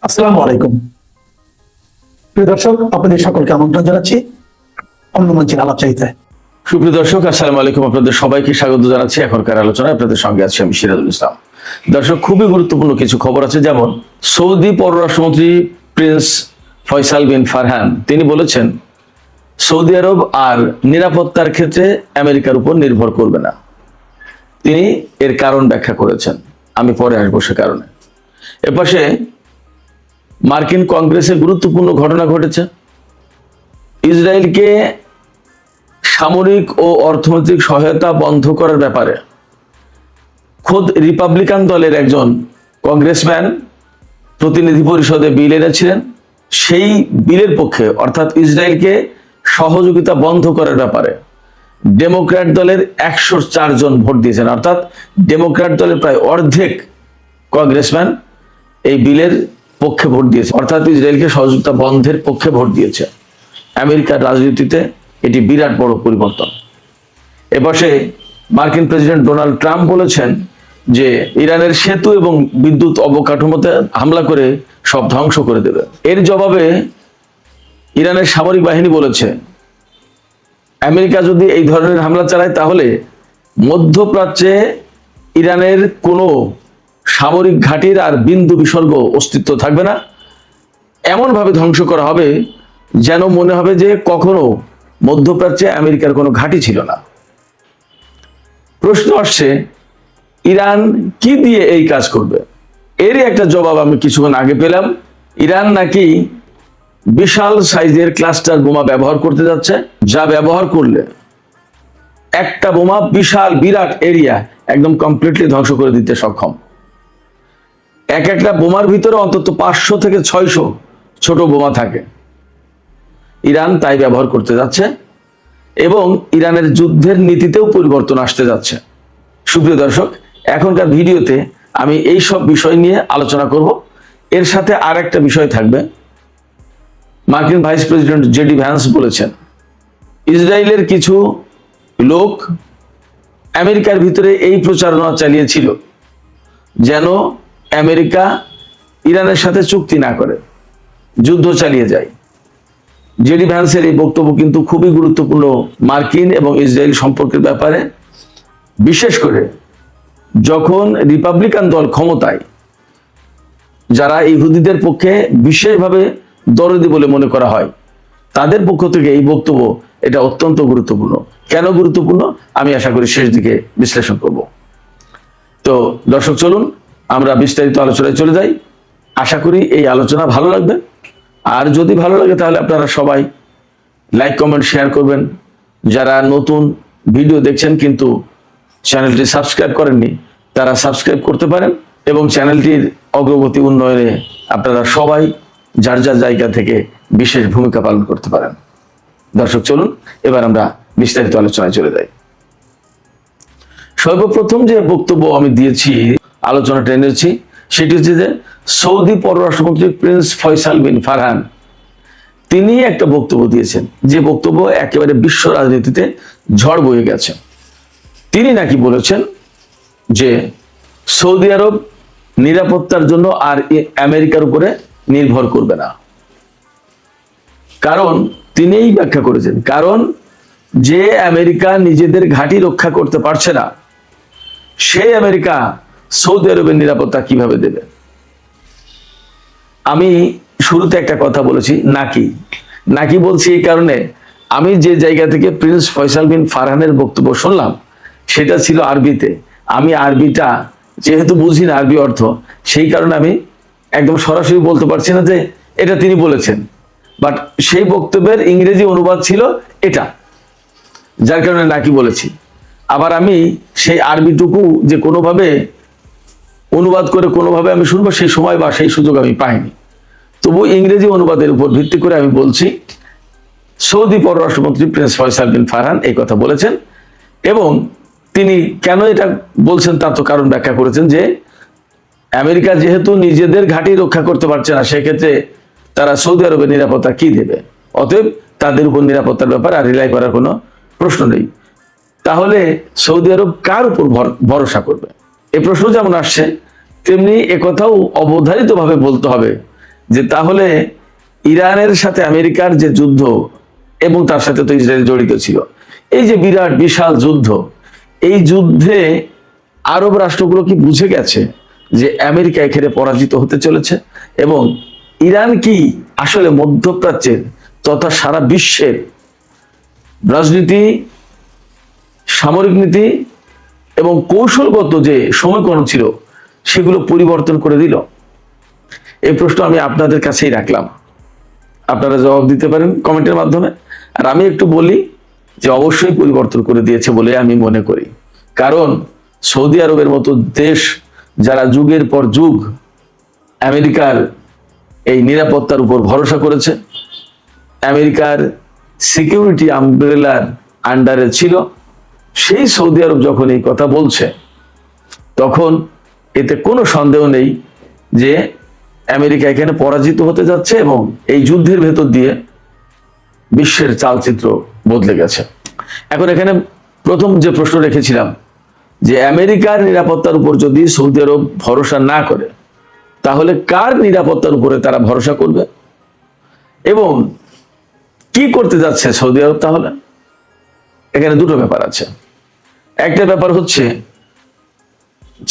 আসসালামু আলাইকুম। প্রিয় দর্শক, আপনাদের সকলকে আমন্ত্রণ জানাচ্ছি অন্য মঞ্চের আলাপচারিতায়। সুপ্রিয় দর্শক, আসসালামু আলাইকুম। আপনাদের সবাইকে স্বাগত জানাচ্ছি এখনকার আলোচনায়। আপনাদের সঙ্গে আছি আমি সিরাজুল ইসলাম। দর্শক, খুবই গুরুত্বপূর্ণ কিছু খবর আছে। যেমন সৌদি পররাষ্ট্রমন্ত্রী প্রিন্স ফয়সাল বিন ফারহান তিনি বলেছেন সৌদি আরব আর নিরাপত্তার ক্ষেত্রে আমেরিকার উপর নির্ভর করবে না। তিনি এর কারণ ব্যাখ্যা করেছেন, আমি পরে আসবো সে কারণে। এপাশে মার্কিন কংগ্রেসে গুরুত্বপূর্ণ ঘটনা ঘটেছে। ইসরায়েলকে সামরিক ও অর্থনৈতিক সহায়তা বন্ধ করার ব্যাপারে খোদ রিপাবলিকান দলের একজন কংগ্রেসম্যান প্রতিনিধি পরিষদে বিল এনেছিলেন। সেই বিলের পক্ষে, অর্থাৎ ইসরায়েলকে সহযোগিতা বন্ধ করার ব্যাপারে ডেমোক্র্যাট দলের 104 জন ভোট দিয়েছেন। অর্থাৎ ডেমোক্র্যাট দলের প্রায় অর্ধেক কংগ্রেসম্যান এই বিলের পক্ষে ভোট দিয়েছে, অর্থাৎ ইসরায়েলকে সহযোগিতা বন্ধের পক্ষে ভোট দিয়েছে। আমেরিকার রাজনীতিতে এটি বিরাট বড় পরিবর্তন। এপাশে মার্কিন প্রেসিডেন্ট ডোনাল্ড ট্রাম্প বলেছেন যে ইরানের সেতু এবং বিদ্যুৎ অবকাঠামোতে হামলা করে সব ধ্বংস করে দেবে। এর জবাবে ইরানের সামরিক বাহিনী বলেছে আমেরিকা যদি এই ধরনের হামলা চালায় তাহলে মধ্যপ্রাচ্যে ইরানের কোনো সামরিক ঘাঁটির আর বিন্দু বিসর্গ অস্তিত্ব থাকবে না। এমনভাবে ধ্বংস করা হবে যেন মনে হবে যে কখনো মধ্যপ্রাচ্যে আমেরিকার কোনো ঘাঁটি ছিল না। প্রশ্ন আসছে, ইরান কি দিয়ে এই কাজ করবে? এরই একটা জবাব আমি কিছুক্ষণ আগে পেলাম। ইরান নাকি বিশাল সাইজের ক্লাস্টার বোমা ব্যবহার করতে যাচ্ছে, যা ব্যবহার করলে একটা বোমা বিশাল বিরাট এরিয়া একদম কমপ্লিটলি ধ্বংস করে দিতে সক্ষম। একটা বোমার ভিতরে অন্তত 500 থেকে 600 ছোট বোমা থাকে। ইরান তাই ব্যবহার করতে যাচ্ছে এবং ইরানের যুদ্ধের নীতিতেও পরিবর্তন আসতে যাচ্ছে। সুপ্রিয় দর্শক, এখনকার ভিডিওতে আমি এই সব বিষয় নিয়ে আলোচনা করব। এর সাথে আর একটা বিষয় থাকবে। মার্কিন ভাইস প্রেসিডেন্ট জেডি ভ্যান্স বলেছেন ইসরায়েলের কিছু লোক আমেরিকার ভিতরে এই প্রচারণা চালিয়েছিল যেন আমেরিকা ইরানের সাথে চুক্তি না করে, যুদ্ধ চালিয়ে যায়। জেডি ভ্যান্সের এই বক্তব্য কিন্তু খুবই গুরুত্বপূর্ণ মার্কিন এবং ইসরায়েল সম্পর্কের ব্যাপারে, বিশেষ করে যখন রিপাবলিকান দল ক্ষমতায়, যারা ইহুদিদের পক্ষে বিশেষভাবে দরদি বলে মনে করা হয়, তাদের পক্ষ থেকে এই বক্তব্য এটা অত্যন্ত গুরুত্বপূর্ণ। কেন গুরুত্বপূর্ণ আমি আশা করি শেষ দিকে বিশ্লেষণ করব। তো দর্শক, চলুন আমরা বিস্তারিত আলোচনায় চলে যাই। আশা করি এই আলোচনা ভালো লাগবে। আর যদি ভালো লাগে তাহলে আপনারা সবাই লাইক, কমেন্ট, শেয়ার করবেন। যারা নতুন ভিডিও দেখছেন কিন্তু চ্যানেলটি সাবস্ক্রাইব করেননি, তারা সাবস্ক্রাইব করতে পারেন এবং চ্যানেলটির অগ্রগতি উন্নয়নে আপনারা সবাই যার যার জায়গা থেকে বিশেষ ভূমিকা পালন করতে পারেন। দর্শক, চলুন এবার আমরা বিস্তারিত আলোচনায় চলে যাই। সর্বপ্রথম যে বক্তব্য আমি দিয়েছি, আলোচনাটা এনেছি, সেটি হচ্ছে যে সৌদি পররাষ্ট্রমন্ত্রী প্রিন্স ফয়সাল বিন ফারহান তিনি একটা বক্তব্য দিয়েছেন, যে বক্তব্য একেবারে বিশ্ব রাজনীতিতে ঝড় বয়ে গেছে। তিনি নাকি বলেছেন যে সৌদি আরব নিরাপত্তার জন্য আর আমেরিকার উপরে নির্ভর করবে না। কারণ তিনিই ব্যাখ্যা করেছেন, কারণ যে আমেরিকা নিজেদের ঘাঁটি রক্ষা করতে পারছে না, সেই আমেরিকা সৌদি আরবের নিরাপত্তা কিভাবে দেবে? আমি শুরুতে একটা কথা বলেছি, নাকি বলছি এই কারণে, আমি যে জায়গা থেকে প্রিন্স ফয়সাল বিন ফারহানের বক্তব্য শুনলাম সেটা ছিল আরবিতে। আমি আরবিটা যেহেতু বুঝি না আরবি অর্থ, সেই কারণে আমি একদম সরাসরি বলতে পারছি না যে এটা তিনি বলেছেন। বাট সেই বক্তব্যের ইংরেজি অনুবাদ ছিল এটা, যার কারণে নাকি বলেছি। আবার আমি সেই আরবিটুকু যে কোনোভাবে অনুবাদ করে কোনোভাবে আমি শুনবো সেই সময় বা সেই সুযোগ আমি পাইনি। তবু ইংরেজি অনুবাদের উপর ভিত্তি করে আমি বলছি, সৌদি পররাষ্ট্রমন্ত্রী প্রিন্স ফয়সাল বিন ফারহান এই কথা বলেছেন এবং তিনি কেন এটা বলছেন তার তো কারণ ব্যাখ্যা করেছেন যে আমেরিকা যেহেতু নিজেদের ঘাঁটি রক্ষা করতে পারছে না, সেক্ষেত্রে তারা সৌদি আরবের নিরাপত্তা কি দেবে? অতএব তাদের উপর নিরাপত্তার ব্যাপারে আর রিলাই করার কোনো প্রশ্ন নেই। তাহলে সৌদি আরব কার উপর ভরসা করবে? এই প্রশ্ন যেমন আসছে, তেমনি একথাও অবধারিতভাবে বলতে হবে যে তাহলে ইরানের সাথে আমেরিকার যে যুদ্ধ, এবং তার সাথে তো ইসরায়েল জড়িত ছিল, এই যে বিরাট বিশাল যুদ্ধ, এই যুদ্ধে আরব রাষ্ট্রগুলো কি বুঝে গেছে যে আমেরিকা এখানে পরাজিত হতে চলেছে, এবং ইরান কি আসলে মধ্যপ্রাচ্যের তথা সারা বিশ্বের রাজনীতি, সামরিক নীতি এবং কৌশলগত যে সমীকরণ ছিল সেগুলো পরিবর্তন করে দিল? এই প্রশ্ন আমি আপনাদের কাছেই রাখলাম, আপনারা জবাব দিতে পারেন কমেন্টের মাধ্যমে। আর আমি একটু বলি যে অবশ্যই পরিবর্তন করে দিয়েছে বলে আমি মনে করি, কারণ সৌদি আরবের মতো দেশ যারা যুগের পর যুগ আমেরিকার এই নিরাপত্তার উপর ভরসা করেছে, আমেরিকার সিকিউরিটি আমব্রেলার আন্ডারে ছিল, সেই সৌদি আরব যখন এই কথা বলছে, তখন এতে কোনো সন্দেহ নেই যে আমেরিকা এখানে পরাজিত হতে যাচ্ছে এবং এই যুদ্ধের ভেতর দিয়ে বিশ্বের চালচিত্র বদলে গেছে। এখন এখানে প্রথম যে প্রশ্ন রেখেছিলাম যে আমেরিকার নিরাপত্তার উপর যদি সৌদি আরব ভরসা না করে, তাহলে কার নিরাপত্তার উপরে তারা ভরসা করবে এবং কি করতে যাচ্ছে সৌদি আরব? তাহলে এখানে দুটো ব্যাপার আছে। একটা ব্যাপার হচ্ছে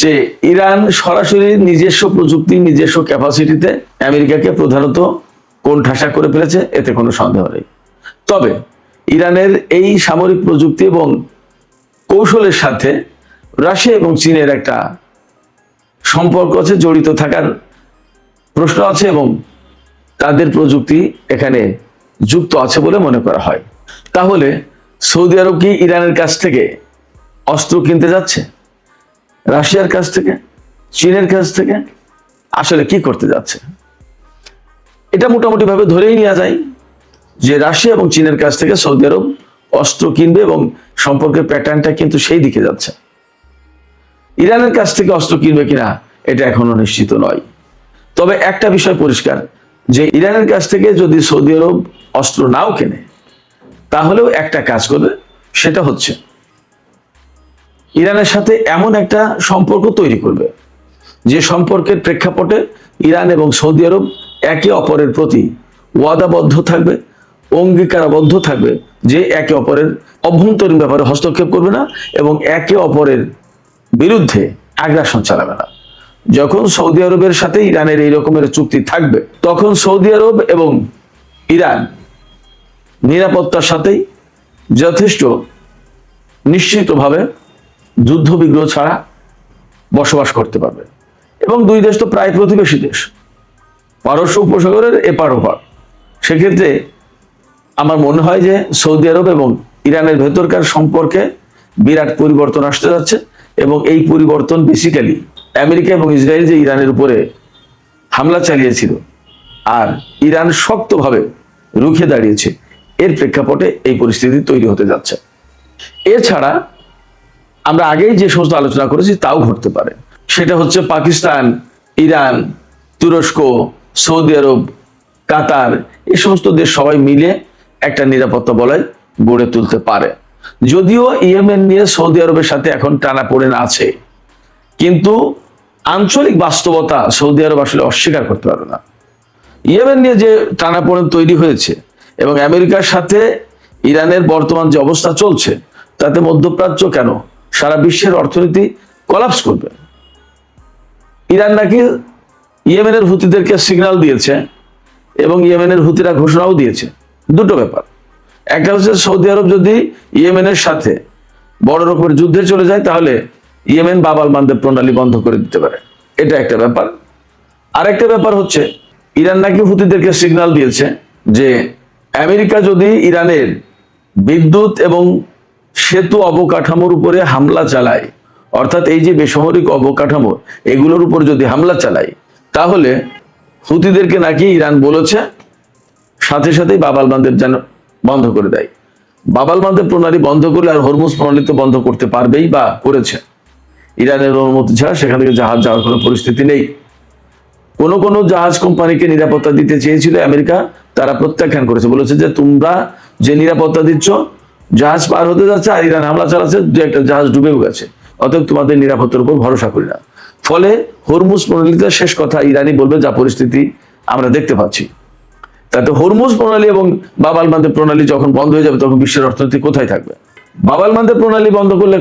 যে ইরান সরাসরি নিজস্ব প্রযুক্তি, নিজস্ব ক্যাপাসিটিতে আমেরিকাকে প্রধানত কোণঠাসা করে ফেলেছে, এতে কোনো সন্দেহ নেই। তবে ইরানের এই সামরিক প্রযুক্তি এবং কৌশলের সাথে রাশিয়া এবং চীনের একটা সম্পর্ক আছে, জড়িত থাকার প্রশ্ন আছে, এবং তাদের প্রযুক্তি এখানে যুক্ত আছে বলে মনে করা হয়। তাহলে সৌদি আরব কি ইরানের কাছ থেকে অস্ত্র কিনতে যাচ্ছে? রাশিয়ার কাছ থেকে, চীনের কাছ থেকে? আসলে কি করতে যাচ্ছে? এটা মোটামুটি ভাবে ধরেই নেওয়া যায় যে রাশিয়া এবং চীনের কাছ থেকে সৌদি আরব অস্ত্র কিনবে এবং সম্পর্কের প্যাটার্নটা কিন্তু সেই দিকে যাচ্ছে। ইরানের কাছ থেকে অস্ত্র কিনবে কিনা এটা এখনো নিশ্চিত নয়। তবে একটা বিষয় পরিষ্কার, যে ইরানের কাছ থেকে যদি সৌদি আরব অস্ত্র নাও কেনে, তাহলেও একটা কাজ করবে, সেটা হচ্ছে ইরানের সাথে এমন একটা সম্পর্ক তৈরি করবে যে সম্পর্কের প্রেক্ষাপটে ইরান এবং সৌদি আরব একে অপরের প্রতি ওয়াদাবদ্ধ থাকবে, অঙ্গীকারাবদ্ধ থাকবে যে একে অপরের অভ্যন্তরীণ ব্যাপারে হস্তক্ষেপ করবে না এবং একে অপরের বিরুদ্ধে আগ্রাসন চালাবে না। যখন সৌদি আরবের সাথে ইরানের এই রকমের চুক্তি থাকবে, তখন সৌদি আরব এবং ইরান নিরাপত্তার সাথেই যথেষ্ট নিশ্চিতভাবে যুদ্ধ বিগ্রহ ছাড়া বসবাস করতে পারবে। এবং দুই দেশ তো প্রায় প্রতিবেশী দেশ, পারস্য উপসাগরের এপার ওপার। সেক্ষেত্রে আমার মনে হয় যে সৌদি আরব এবং ইরানের ভেতরকার সম্পর্কে বিরাট পরিবর্তন আসতে যাচ্ছে, এবং এই পরিবর্তন বেসিক্যালি আমেরিকা এবং ইসরায়েল যে ইরানের উপরে হামলা চালিয়েছিল আর ইরান শক্তভাবে রুখে দাঁড়িয়েছে, এর প্রেক্ষাপটে এই পরিস্থিতি তৈরি হতে যাচ্ছে। এছাড়া আমরা আগেই যে সমস্ত আলোচনা করেছি তাও ঘটতে পারে। সেটা হচ্ছে পাকিস্তান, ইরান, তুরস্ক, সৌদি আরব, কাতার, এই সমস্ত দেশ সবাই মিলে একটা নিরাপত্তা বলয় গড়ে তুলতে পারে। যদিও ইয়েমেন নিয়ে সৌদি আরবের সাথে এখন টানাপোড়েন আছে, কিন্তু আঞ্চলিক বাস্তবতা সৌদি আরব আসলে অস্বীকার করতে পারবে না। ইয়েমেন নিয়ে যে টানাপোড়েন তৈরি হয়েছে এবং আমেরিকার সাথে ইরানের বর্তমান যে অবস্থা চলছে, তাতে মধ্যপ্রাচ্য কেন সারা বিশ্বের অর্থনীতি কলাপস করবে। ইরান নাকি ইয়েমেনের হুতিদেরকে সিগন্যাল দিয়েছে এবং ইয়েমেনের হুতিরা ঘোষণাও দিয়েছে। দুটো ব্যাপার, একটা হচ্ছে সৌদি আরব যদি ইয়েমেনের সাথে বড় রকমের যুদ্ধে চলে যায়, তাহলে ইয়েমেন বাব-আল মানদেব প্রণালী বন্ধ করে দিতে পারে, এটা একটা ব্যাপার। আরেকটা ব্যাপার হচ্ছে ইরান নাকি হুতিদেরকে সিগন্যাল দিয়েছে যে আমেরিকা যদি ইরানের বিদ্যুৎ এবং সেতু অবকাঠামোর উপরে হামলা চালায়, অর্থাৎ এই যে বেসামরিক অবকাঠামো এগুলোর উপর যদি হামলা চালায়, তাহলে হুতিদেরকে নাকি ইরান বলেছে সাথে সাথেই বাব-আল মানদেব যেন বন্ধ করে দেয়। বাব-আল মানদেব প্রণালী বন্ধ করলে আর হরমুজ প্রণালী তো বন্ধ করতে পারবেই বা করেছে। ইরানের অনুমতি ছাড়া সেখান থেকে জাহাজ যাওয়ার কোনো পরিস্থিতি নেই। কোনো জাহাজ কোম্পানিকে নিরাপত্তা দিতে চেয়েছিল আমেরিকা, তারা প্রত্যাখ্যান করেছে, বলেছে যে তোমরা যে নিরাপত্তা দিচ্ছ, জাহাজ পার হতে যাচ্ছে আর ইরান হামলা চালাচ্ছে, দু একটা জাহাজ ডুবেও গেছে, অতএব তোমাদের নিরাপত্তার উপর ভরসা করি না। ফলে হরমুজ প্রণালীতে শেষ কথা ইরানই বলবে যা পরিস্থিতি আমরা দেখতে পাচ্ছি। তাতে হরমুজ প্রণালী এবং বাব আল মান্দেব প্রণালী যখন বন্ধ হয়ে যাবে তখন বিশ্বের অর্থনীতি কোথায় থাকবে? বাব আল মান্দেব প্রণালী বন্ধ করলে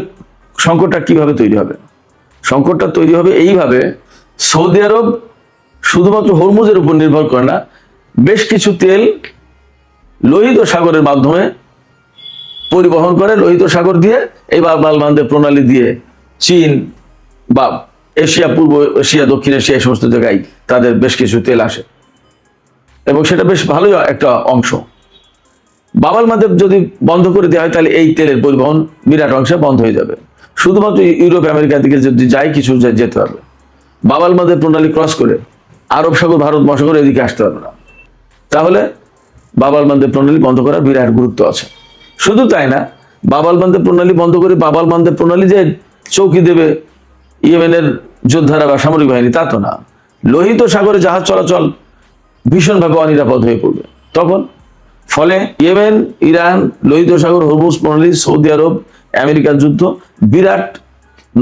সংকটটা কিভাবে তৈরি হবে? সংকটটা তৈরি হবে এইভাবে, সৌদি আরব শুধুমাত্র হরমুজের উপর নির্ভর করে না, বেশ কিছু তেল লোহিত সাগরের মাধ্যমে পরিবহন করে। লোহিত সাগর দিয়ে এই বাব আল মান্দেব প্রণালী দিয়ে চীন বা এশিয়া, পূর্ব এশিয়া, দক্ষিণ এশিয়া, এই সমস্ত জায়গায় তাদের বেশ কিছু তেল আসে এবং সেটা বেশ ভালোই একটা অংশ। বাব আল মান্দেব যদি বন্ধ করে দেওয়া হয় তাহলে এই তেলের পরিবহন বিরাট অংশে বন্ধ হয়ে যাবে। শুধুমাত্র ইউরোপ আমেরিকার দিকে যদি যায় কিছু যেতে পারবে। বাব আল মান্দেব প্রণালী ক্রস করে আরব সাগর, ভারত মহাসাগর এদিকে আসতে পারবে না। তাহলে বাব আল মান্দেব প্রণালী বন্ধ করার বিরাট গুরুত্ব আছে। শুধু তাই না, বাব আল মান্দেব প্রণালী বন্ধ করে বাব আল মান্দেব প্রণালী যে চৌকি দেবে ইয়েমেনের যোদ্ধারা বা সামরিক বাহিনী, তা তো না। লোহিত সাগরে জাহাজ চলাচল ভীষণভাবে অনিরাপদ হয়ে পড়বে তখন। ফলে ইয়েমেন, ইরান, লোহিত সাগর, হরমুজ প্রণালী, সৌদি আরব, আমেরিকার যুদ্ধ বিরাট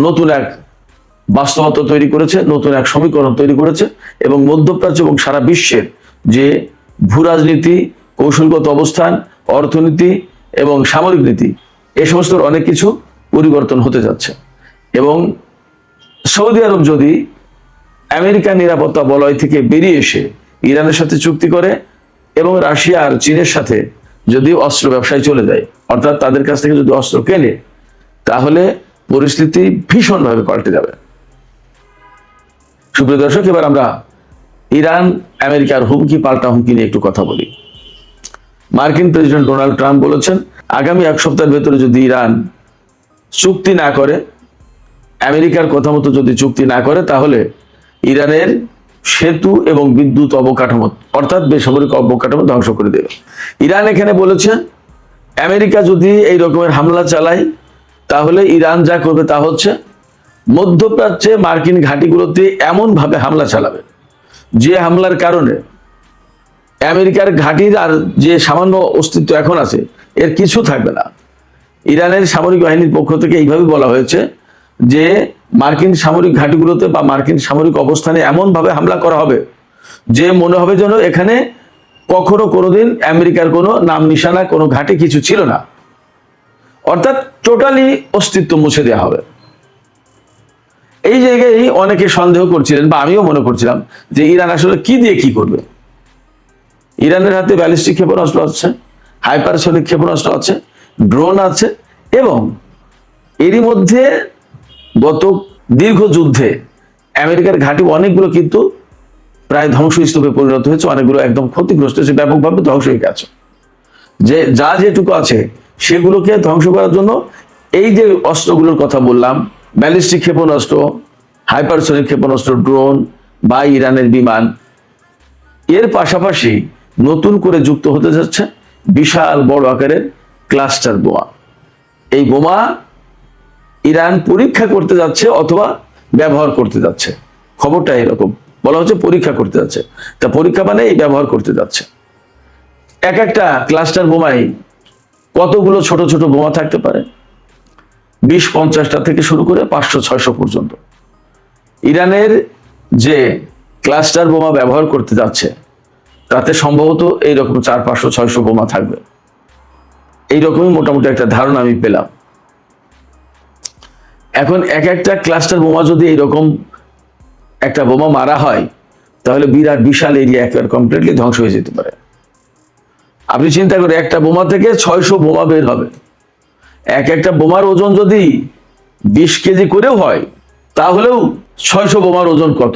নতুন এক বাস্তবতা তৈরি করেছে, নতুন এক সমীকরণ তৈরি করেছে এবং মধ্যপ্রাচ্য এবং সারা বিশ্বের যে ভূরাজনীতি, কৌশলগত অবস্থান, অর্থনীতি এবং সামরিক নীতি, এ সমস্ত অনেক কিছু পরিবর্তন হতে যাচ্ছে। এবং সৌদি আরব যদি আমেরিকার নিরাপত্তা বলয় থেকে বেরিয়ে এসে ইরানের সাথে চুক্তি করে এবং রাশিয়া আর চীনের সাথে যদি অস্ত্র ব্যবসায় চলে যায়, অর্থাৎ তাদের কাছ থেকে যদি অস্ত্র কেনে, তাহলে পরিস্থিতি ভীষণভাবে পাল্টে যাবে। সুপ্রিয় দর্শক, এবার আমরা ইরান আমেরিকার হুমকি, পাল্টা হুমকি নিয়ে একটু কথা বলি। মার্কিন প্রেসিডেন্ট ডোনাল্ড ট্রাম্প বলেছেন, আগামী এক সপ্তাহের ভেতরে যদি ইরান চুক্তি না করে, আমেরিকার কথা মতো যদি চুক্তি না করে, তাহলে ইরানের সেতু এবং বিদ্যুৎ অবকাঠামো, অর্থাৎ বেসামরিক অবকাঠামো ধ্বংস করে দেবে। ইরান এখানে বলেছে, আমেরিকা যদি এই রকমের হামলা চালায়, তাহলে ইরান যা করবে তা হচ্ছে মধ্যপ্রাচ্যে মার্কিন ঘাঁটিগুলোতে এমন ভাবে হামলা চালাবে যে হামলার কারণে আমেরিকার ঘাঁটির আর যে সামান্য অস্তিত্ব এখন আছে এর কিছু থাকবে না। ইরানের সামরিক বাহিনীর পক্ষ থেকে এইভাবে বলা হয়েছে যে মার্কিন সামরিক ঘাঁটিগুলোতে বা মার্কিন সামরিক অবস্থানে এমন ভাবে হামলা করা হবে যে মনে হবে যেন এখানে কখনো কোনোদিন আমেরিকার কোনো নাম নিশানা, কোনো ঘাঁটি কিছু ছিল না। অর্থাৎ টোটালি অস্তিত্ব মুছে দেওয়া হবে। এই জায়গায় অনেকে সন্দেহ করছিলেন বা আমিও মনে করছিলাম যে ইরান আসলে কি দিয়ে কি করবে। ইরানের হাতে ব্যালিস্টিক ক্ষেপণাস্ত্র আছে, হাইপারসনিক ক্ষেপণাস্ত্র আছে, ড্রোন আছে এবং এরই মধ্যে গত দীর্ঘ যুদ্ধে আমেরিকার ঘাঁটি অনেকগুলো কিন্তু প্রায় ধ্বংসস্তূপে পরিণত হয়েছে, অনেকগুলো একদম ক্ষতিগ্রস্ত হয়েছে, ব্যাপকভাবে ধ্বংস হয়ে গেছে। যে যা যেটুকু আছে সেগুলোকে ধ্বংস করার জন্য এই যে অস্ত্রগুলোর কথা বললাম, ব্যালিস্টিক ক্ষেপণাস্ত্র, হাইপারসনিক ক্ষেপণাস্ত্র, ড্রোন বা ইরানের বিমান, এর পাশাপাশি নতুন করে যুক্ত হতে যাচ্ছে বিশাল বড় আকারের ক্লাস্টার বোমা। এই বোমা ইরান পরীক্ষা করতে যাচ্ছে অথবা ব্যবহার করতে যাচ্ছে। খবরটা এরকম বলা হচ্ছে, পরীক্ষা করতে যাচ্ছে। তা পরীক্ষা মানে এই ব্যবহার করতে যাচ্ছে। এক একটা ক্লাস্টার বোমায় কতগুলো ছোট ছোট বোমা থাকতে পারে? 20-50টা থেকে শুরু করে 500-600 পর্যন্ত। ইরানের যে ক্লাস্টার বোমা ব্যবহার করতে যাচ্ছে তাতে সম্ভবত এইরকম 400-500-600 বোমা থাকবে। এইরকমই মোটামুটি একটা ধারণা আমি পেলাম। এখন এক একটা ক্লাস্টার বোমা যদি এইরকম একটা বোমা মারা হয় তাহলে বিরাট বিশাল এরিয়া একেবারে কমপ্লিটলি ধ্বংস হয়ে যেতে পারে। আপনি চিন্তা করে, একটা বোমা থেকে 600 বোমা বের হবে। এক একটা বোমার ওজন যদি 20 কেজি করেও হয় তাহলেও 600 বোমার ওজন কত?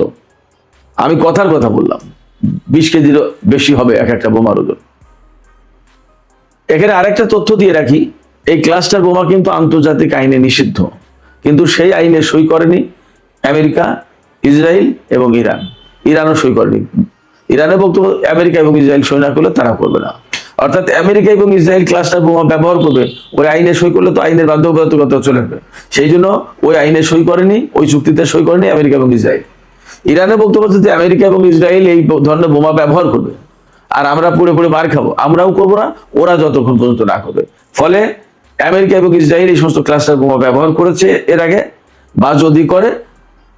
আমি কথার কথা বললাম, 20 কেজিরও বেশি হবে এক একটা বোমার ওজন। এখানে আরেকটা তথ্য দিয়ে রাখি, এই ক্লাস্টার বোমা কিন্তু আন্তর্জাতিক আইনে নিষিদ্ধ, কিন্তু সেই আইনে সই করেনি আমেরিকা, ইসরায়েল এবং ইরান। ইরানও সই করেনি। ইরানের বক্তব্য, আমেরিকা এবং ইসরায়েল সই না করলে তারা করবে না। অর্থাৎ আমেরিকা এবং ইসরায়েল ক্লাস্টার বোমা ব্যবহার করবে, ওই আইনে সই করলে তো আইনের বাধ্যবাধকতা চলে আসবে। সেই জন্য ওই আইনে সই করেনি, ওই চুক্তিতে সই করেনি আমেরিকা এবং ইসরায়েল। ইরানের বক্তব্য হচ্ছে যে আমেরিকা এবং ইসরায়েল এই ধরনের বোমা ব্যবহার করবে আর আমরা পুড়ে পুড়ে মার খাবো, আমরাও করবো না, ওরা যতক্ষণ পর্যন্ত না করবে। ফলে আমেরিকা এবং ইসরায়েল এই সমস্ত ক্লাস্টার বোমা ব্যবহার করেছে এর আগে, বা যদি করে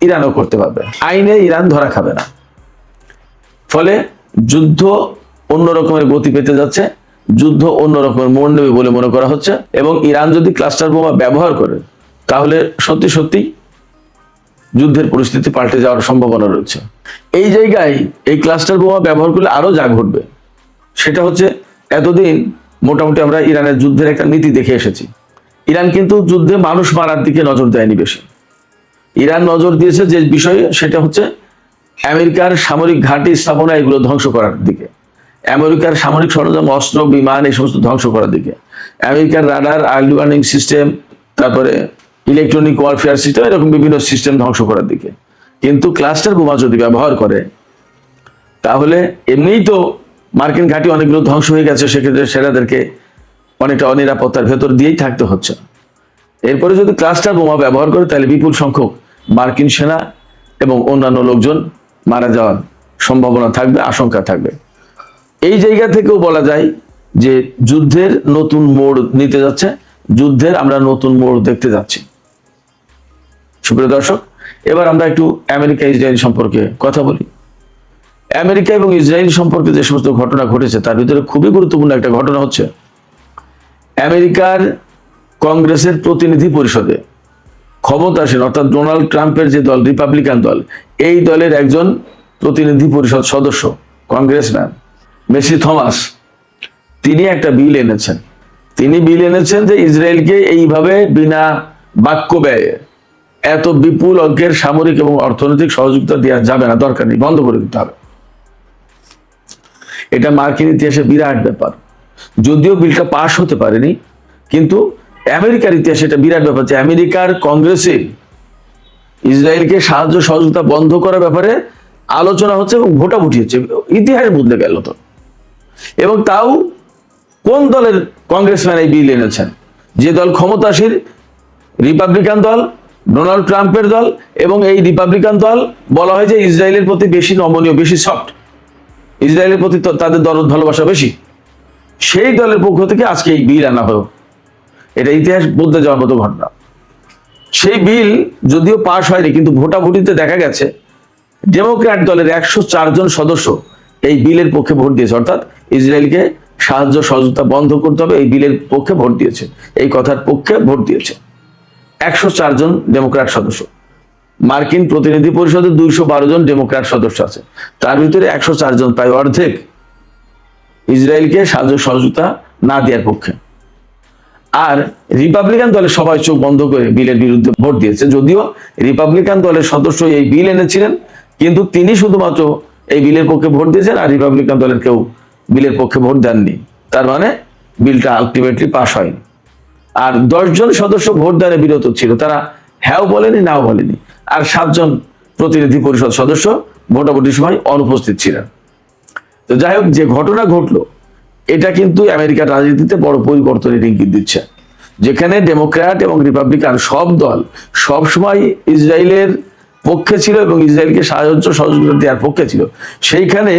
ইরানও করতে পারবে। আইনে ইরান ধরা খাবে না। ফলে যুদ্ধ অন্য রকমের গতি পেতে যাচ্ছে, যুদ্ধ অন্য রকমের মোড় নেবে বলে মনে করা হচ্ছে। এবং ইরান যদি ক্লাস্টার বোমা ব্যবহার করে তাহলে সত্যি সত্যি যুদ্ধের পরিস্থিতি পাল্টে যাওয়ার সম্ভাবনা রয়েছে। এই জায়গায় এই ক্লাস্টার বোমা ব্যবহার করলে আরো যা ঘটবে সেটা হচ্ছে, এতদিন মোটামুটি আমরা ইরানের যুদ্ধের একটা নীতি দেখে এসেছি। ইরান কিন্তু যুদ্ধে মানুষ মারার দিকে নজর দেয়নি বেশি। ইরান নজর দিয়েছে যে বিষয়ে, সেটা হচ্ছে আমেরিকার সামরিক ঘাঁটি স্থাপনা এগুলো ধ্বংস করার দিকে, আমেরিকার সামরিক সরঞ্জাম, অস্ত্র, বিমান এই সমস্ত ধ্বংস করার দিকে, আমেরিকার রাডার, আর্লি ওয়ার্নিং সিস্টেম, তারপরে ইলেকট্রনিক ওয়ারফেয়ার সিস্টেম, এরকম বিভিন্ন সিস্টেম ধ্বংস করার দিকে। কিন্তু ক্লাস্টার বোমা যদি ব্যবহার করে তাহলে এমনিই তো মার্কিন ঘাঁটি অনেকগুলো ধ্বংস হয়ে গেছে, সেক্ষেত্রে সেনাদেরকে অনেকটা অনিরাপত্তার ভেতর দিয়েই থাকতে হচ্ছে। এরপরে যদি ক্লাস্টার বোমা ব্যবহার করে তাহলে বিপুল সংখ্যক মার্কিন সেনা এবং অন্যান্য লোকজন মারা যাওয়ার সম্ভাবনা থাকবে, আশঙ্কা থাকবে। এই জায়গা থেকেও বলা যায় যে যুদ্ধের নতুন মোড় নিতে যাচ্ছে, যুদ্ধের আমরা নতুন মোড় দেখতে যাচ্ছি। সুপ্রিয় দর্শক, এবার আমরা একটু আমেরিকা ইসরায়েল সম্পর্কে কথা বলি। আমেরিকা এবং ইসরায়েল সম্পর্কে যে সমস্ত ঘটনা ঘটেছে তার ভিতরে খুবই গুরুত্বপূর্ণ একটা ঘটনা হচ্ছে, আমেরিকার কংগ্রেসের প্রতিনিধি পরিষদে ক্ষমতাসীন অর্থাৎ ডোনাল্ড ট্রাম্পের যে দল, রিপাবলিকান দল, এই দলের একজন প্রতিনিধি পরিষদ সদস্য, কংগ্রেসম্যান মেসি থমাস, তিনি একটা বিল এনেছেন। তিনি বিল এনেছেন যে ইসরায়েলকে এইভাবে বিনা বাক্য ব্যয়ে এত বিপুল অঙ্কের সামরিক এবং অর্থনৈতিক সহযোগিতা দেওয়া যাবে না, দরকার নেই, বন্ধ করে দিতে হবে। এটা মার্কিন ইতিহাসে বিরাট ব্যাপার। যদিও বিলটা পাশ হতে পারেনি, কিন্তু আমেরিকার ইতিহাসে এটা বিরাট ব্যাপার যে আমেরিকার কংগ্রেসে ইসরায়েলকে সাহায্য সহযোগিতা বন্ধ করার ব্যাপারে আলোচনা হচ্ছে এবং ভোটাভুটি হচ্ছে। ইতিহাস বদলে গেল তো। এবং তাও কোন দলের কংগ্রেসম্যান এই বিল এনেছেন? যে দল ক্ষমতাসীন, রিপাবলিকান দল, ডোনাল্ড ট্রাম্পের দল। এবং এই রিপাবলিকান দল বলা হয় যে ইসরায়েলের প্রতি বেশি নমনীয়, বেশি সফট, ইসরায়েলের প্রতি তাদের দরদ ভালোবাসা বেশি। সেই দলের পক্ষ থেকে আজকে এই বিল আনা হলো। এটা ইতিহাস বদলে যাওয়ার মতো ঘটনা। সেই বিল যদিও পাশ হয়নি, কিন্তু ভোটাভুটিতে দেখা গেছে ডেমোক্র্যাট দলের 104 জন সদস্য এই বিলের পক্ষে ভোট দিয়েছে, অর্থাৎ ইসরায়েলকে সাহায্য সহযোগিতা বন্ধ করতে হবে এই বিলের পক্ষে ভোট দিয়েছে, এই কথার পক্ষে ভোট দিয়েছে 104 জন ডেমোক্র্যাট সদস্য। মার্কিন প্রতিনিধি পরিষদের 212 জন ডেমোক্র্যাট সদস্য আছে, তার ভিতরে 104 জন, প্রায় অর্ধেক, ইসরায়েলকে সাহায্য সহযোগিতা না দেওয়ার পক্ষে। আর রিপাবলিকান দলের সবাই চোখ বন্ধ করে বিলের বিরুদ্ধে ভোট দিয়েছে। যদিও রিপাবলিকান দলের সদস্য এই বিল এনেছিলেন, কিন্তু তিনি শুধুমাত্র এই বিলের পক্ষে ভোট দিয়েছেন, আর রিপাবলিকান দলের কেউ বিলের পক্ষে ভোট দেননি। তার মানে বিলটা আলটিমেটলি পাস হয়নি। আর 10 জন সদস্য ভোটদানে বিরত ছিল, তারা হ্যাঁ বলেনি, নাও বলেনি। আর 7 জন প্রতিনিধি পরিষদ সদস্য ভোটাভুটির সময় অনুপস্থিত ছিলেন। তো যাই হোক, যে ঘটনা ঘটলো এটা কিন্তু আমেরিকার রাজনীতিতে বড় পরিবর্তনের ইঙ্গিত দিচ্ছে। যেখানে ডেমোক্র্যাট এবং রিপাবলিকান সব দল সবসময় ইসরায়েলের পক্ষে ছিল এবং ইসরায়েলকে সাহায্য সহযোগিতা দেওয়ার পক্ষে ছিল, সেইখানে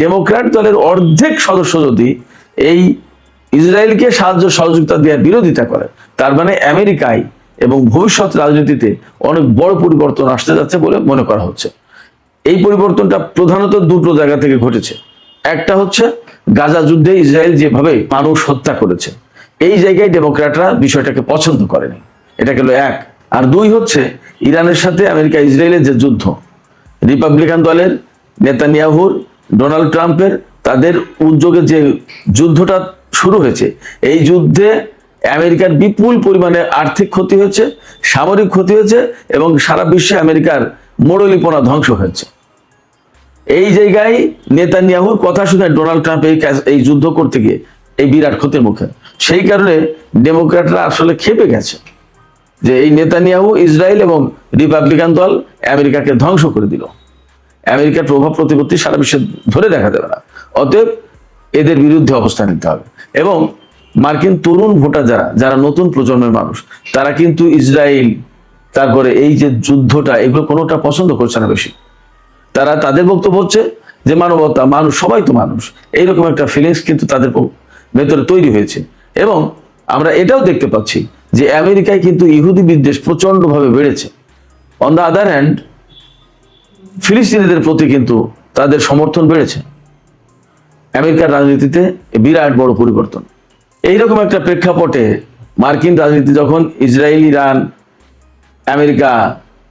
ডেমোক্র্যাট দলের অর্ধেক সদস্য যদি এই ইসরায়েলকে সাহায্য সহযোগিতা দেওয়ার বিরোধিতা করে, তার মানে আমেরিকায় এবং ভবিষ্যৎ রাজনীতিতে অনেক বড় পরিবর্তন আসতে যাচ্ছে বলে মনে করা হচ্ছে। এই পরিবর্তনটা প্রধানত দুটো জায়গা থেকে ঘটেছে। একটা হচ্ছে গাজা যুদ্ধে ইসরায়েল যেভাবে মানুষ হত্যা করেছে, এই জায়গায় ডেমোক্র্যাটরা বিষয়টাকে পছন্দ করেনি, এটা গেল এক। আর 2 হচ্ছে ইরানের সাথে আমেরিকা ইসরায়েলের যে যুদ্ধ, রিপাবলিকান দলের নেতানিয়াহুর, ডোনাল্ড ট্রাম্পের, তাদের উদ্যোগে যে যুদ্ধটা শুরু হয়েছে, এই যুদ্ধে আমেরিকার বিপুল পরিমাণে আর্থিক ক্ষতি হয়েছে, সামরিক ক্ষতি হয়েছে এবং সারা বিশ্বে আমেরিকার মোড়লিপনা ধ্বংস হয়েছে। এই জায়গায় নেতানিয়াহুর কথা শুনে ডোনাল্ড ট্রাম্প এই যুদ্ধ করতে গিয়ে এই বিরাট ক্ষতির মুখে। সেই কারণে ডেমোক্র্যাটরা আসলে ক্ষেপে গেছে যে এই নেতানিয়াহু, ইসরায়েল এবং রিপাবলিকান দল আমেরিকাকে ধ্বংস করে দিল। আমেরিকার প্রভাব প্রতিপত্তি সারা বিশ্বে ধরে দেখা যাবে না, অতএব এদের বিরুদ্ধে অবস্থান নিতে হবে। এবং মার্কিন তরুণ ভোটার যারা নতুন প্রজন্মের মানুষ, তারা কিন্তু ইসরায়েল, তারপরে এই যে যুদ্ধটা, এগুলো কোনোটা পছন্দ করছে না বেশি। তারা, তাদের বক্তব্য হচ্ছে যে মানবতা, মানুষ, সবাই তো মানুষ, এইরকম একটা ফিলিংস কিন্তু তাদের ভেতরে তৈরি হয়েছে। এবং আমরা এটাও দেখতে পাচ্ছি যে আমেরিকায় কিন্তু ইহুদি বিদ্বেষ প্রচন্ডভাবে বেড়েছে। অন দ্য আদার হ্যান্ড ফিলিস্তিনিদের প্রতি কিন্তু তাদের সমর্থন বেড়েছে। আমেরিকার রাজনীতিতে বিরাট বড় পরিবর্তন। এইরকম একটা প্রেক্ষাপটে মার্কিন রাজনীতি যখন ইসরায়েল, ইরান, আমেরিকা,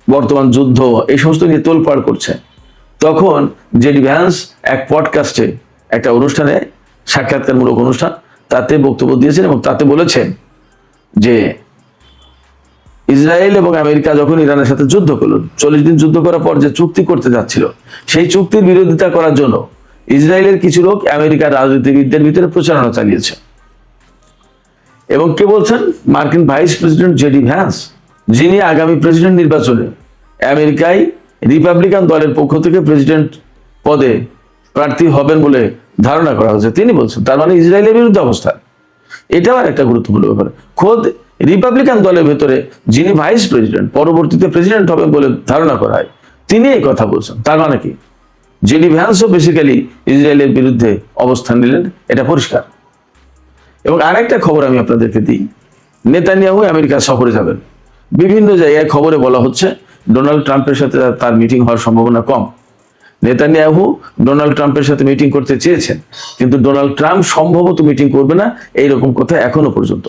বর্তমান যুদ্ধ এই সমস্ত নিয়ে তোলপাড় করছে, তখন জেডি ভ্যান্স এক পডকাস্টে, একটা অনুষ্ঠানে, সাক্ষাৎকারমূলক অনুষ্ঠান, তাতে বক্তব্য দিয়েছেন এবং তাতে বলেছেন যে ইসরায়েল এবং আমেরিকা যখন ইরানের সাথে যুদ্ধ করলো, 40 দিন যুদ্ধ করার পর যে চুক্তি করতে যাচ্ছিল, সেই চুক্তির বিরোধিতা করার জন্য ইসরায়েলের কিছু লোক আমেরিকার রাজনীতিবিদদের ভিতরে প্রচারণা চালিয়েছে। এবং কে বলছেন? মার্কিন ভাইস প্রেসিডেন্ট জেডি ভ্যান্স, যিনি আগামী প্রেসিডেন্ট নির্বাচনে আমেরিকায় রিপাবলিকান দলের পক্ষ থেকে প্রেসিডেন্ট পদে প্রার্থী হবেন বলে ধারণা করা হচ্ছে, তিনি বলছেন। তার মানে ইসরায়েলের বিরুদ্ধে অবস্থান। এটাও একটা গুরুত্বপূর্ণ ব্যাপার। খোদ রিপাবলিকান দলের ভেতরে যিনি ভাইস প্রেসিডেন্ট, পরবর্তীতে প্রেসিডেন্ট হবেন বলে ধারণা করা হয়, তিনি এই কথা বলছেন। তার মানে কি? জেডি ভ্যান্সও বেসিক্যালি ইসরায়েলের বিরুদ্ধে অবস্থান নিলেন, এটা পরিষ্কার। এবং আরেকটা খবর আমি আপনাদেরকে দিই, নেতানিয়াহু আমেরিকা সফরে যাবেন। বিভিন্ন জায়গায় খবরে বলা হচ্ছে ডোনাল্ড ট্রাম্পের সাথে তার মিটিং হওয়ার সম্ভাবনা কম। নেতানিয়াহু ডোনাল্ড ট্রাম্পের সাথে মিটিং করতে চেয়েছেন, কিন্তু ডোনাল্ড ট্রাম্প সম্ভবত মিটিং করবে না, এইরকম কথা এখনো পর্যন্ত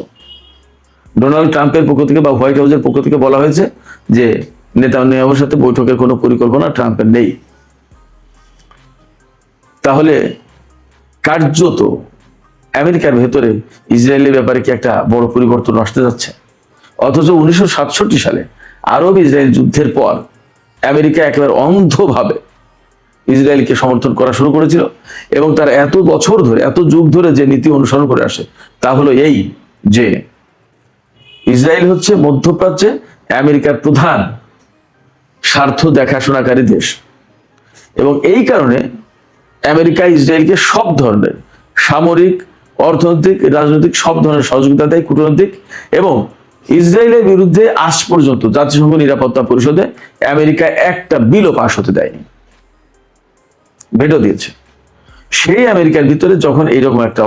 ডোনাল্ড ট্রাম্পের পক্ষ থেকে বা হোয়াইট হাউসের পক্ষ থেকে বলা হয়েছে যে নেতানিয়াহুর সাথে বৈঠকের কোনো পরিকল্পনা ট্রাম্পের নেই। তাহলে কার্যত আমেরিকার ভেতরে ইসরায়েলের ব্যাপারে কি একটা বড় পরিবর্তন আসতে যাচ্ছে? অথচ 1967 সালে আরব ইসরায়েল যুদ্ধের পর আমেরিকা একেবারে অন্ধভাবে ইসরায়েলকে সমর্থন করা শুরু করেছিল, এবং তার এত বছর ধরে, এত যুগ ধরে যে নীতি অনুসরণ করে আসে, তা হলো এই যে ইসরায়েল হচ্ছে মধ্যপ্রাচ্যে আমেরিকার প্রধান স্বার্থ দেখাশোনাকারী দেশ। এবং এই কারণে আমেরিকা ইসরায়েলকে সব ধরনের সামরিক, অর্থনৈতিক, রাজনৈতিক সব ধরনের সহযোগিতা দেয়, কূটনৈতিক। এবং ইসরায়েলের বিরুদ্ধে আজ পর্যন্ত জাতিসংঘ নিরাপত্তা পরিষদে আমেরিকা একটা বিলও পাশ হতে দেয়নি, ভেটো দিয়েছে। সেই আমেরিকার ভিতরে যখন এইরকম একটা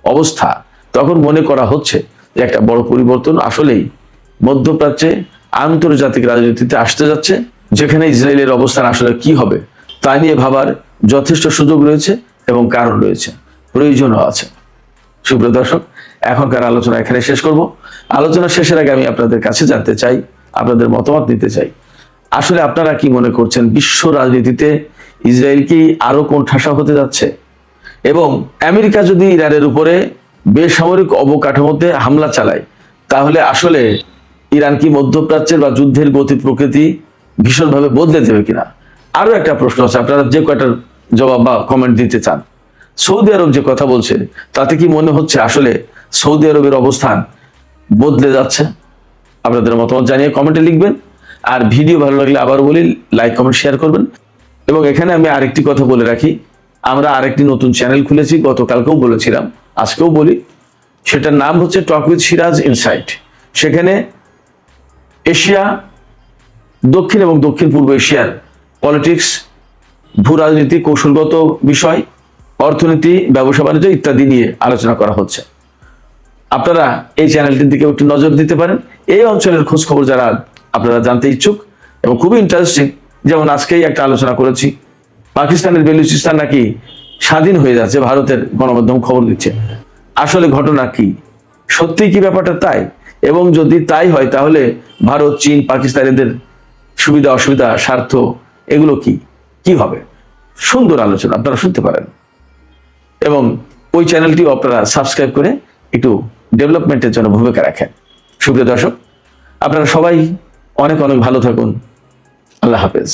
অবস্থা, তখন মনে করা হচ্ছে যে একটা বড় পরিবর্তন আসলেই মধ্যপ্রাচ্যে আন্তর্জাতিক রাজনীতিতে আসতে যাচ্ছে, যেখানে ইসরায়েলের অবস্থান আসলে কি হবে তা নিয়ে ভাবার যথেষ্ট সুযোগ রয়েছে এবং কারণ রয়েছে, প্রয়োজনও আছে। সুপ্রিয় দর্শক, এখনকার আলোচনা এখানে শেষ করব। আলোচনা শেষের আগে আমি আপনাদের কাছে জানতে চাই, আপনাদের মতামত নিতে চাই, আসলে আপনারা কি মনে করছেন বিশ্ব রাজনীতিতে ইসরায়েল কি আরো কোণঠাসা হতে যাচ্ছে? এবং আমেরিকা যদি ইরানের উপরে বেসামরিক অবকাঠামোতে হামলা চালায়, তাহলে আসলে ইরান কি মধ্যপ্রাচ্যের বা যুদ্ধের গতি প্রকৃতি ভীষণভাবে বদলে দেবে কিনা? আরো একটা প্রশ্ন আছে, আপনারা যে কয়টার জবাব বা কমেন্ট দিতে চান। সৌদি আরব যে কথা বলছে, তাতে কি মনে হচ্ছে আসলে সৌদি আরবের অবস্থান বদলে যাচ্ছে? আপনাদের মতামত জানিয়ে কমেন্টে লিখবেন। আর ভিডিও ভালো লাগলে আবারও বলি, লাইক, কমেন্ট, শেয়ার করবেন। এবং এখানে আমি আরেকটি কথা বলে রাখি, আমরা আরেকটি নতুন চ্যানেল খুলেছি, গতকালকেও বলেছিলাম, আজকেও বলি, সেটার নাম হচ্ছে টক উইথ সিরাজ ইনসাইট। সেখানে এশিয়া, দক্ষিণ এবং দক্ষিণ পূর্ব এশিয়ার পলিটিক্স, ভূ রাজনীতি, কৌশলগত বিষয়, অর্থনীতি, ব্যবসা বাণিজ্য ইত্যাদি নিয়ে আলোচনা করা হচ্ছে। আপনারা এই চ্যানেলটির দিকে একটু নজর দিতে পারেন। এই অঞ্চলের খোঁজ খবর যারা আপনারা জানতে ইচ্ছুক এবং খুবই ইন্টারেস্টিং, যেমন আজকেই একটা আলোচনা করেছি, পাকিস্তানের বেলুচিস্তান নাকি স্বাধীন হয়ে যাচ্ছে, ভারতের গণমাধ্যম খবর দিচ্ছে। আসলে ঘটনা কি? সত্যি কি ব্যাপারটা তাই? এবং যদি তাই হয়, তাহলে ভারত, চীন, পাকিস্তানিদের সুবিধা, অসুবিধা, স্বার্থ এগুলো কি হবে? সুন্দর আলোচনা আপনারা শুনতে পারেন। এবং ওই চ্যানেলটিও আপনারা সাবস্ক্রাইব করে একটু ডেভেলপমেন্টের জন্য ভূমিকা রাখেন। সুপ্রিয় দর্শক, আপনারা সবাই অনেক অনেক ভালো থাকুন। আল্লাহ হাফেজ।